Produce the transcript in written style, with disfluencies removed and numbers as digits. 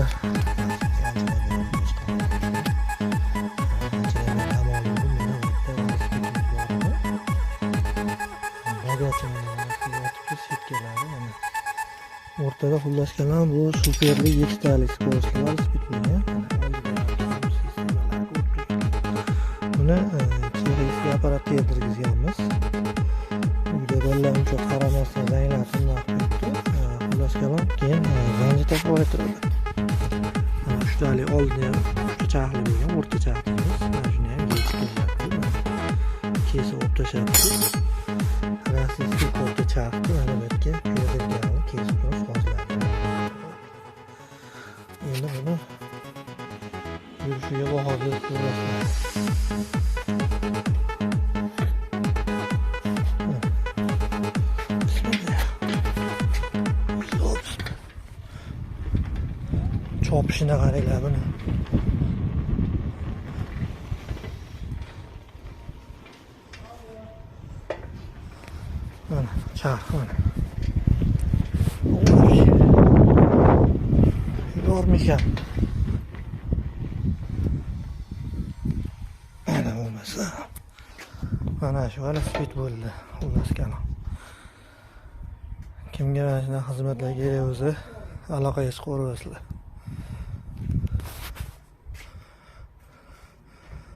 Bunlar o'rtada xullaskanlar bu superli 7 talik skorostilar spidmaya. Buni chexiy apparatga yedirgizganmiz. Uyda bolalar uncha qaramasdan zanglar tinmay qo'yibdi. Xullaskanlar keyin zanjir taqib oltiradi. 3 talik oldin ham 3 chaqli bo'lgan, o'rta chaqlimiz. Mana shuni ham yechib kesi olib tashlabdi. Rasmiy kodda chaqdi, mana bu yerga ko'rdirganini kesib turib hozirladi. Endi buni yurishiga bahodir ko'rasizlar. Chopishini qaranglar buni. Mana chaq mana. Yormishan. Mana bo'lmasa. Mana shu spid bo'ldi. Xullaskan. Kimga mana shunday xizmatlar kerak bo'lsa, aloqaga chiqaverasizlar.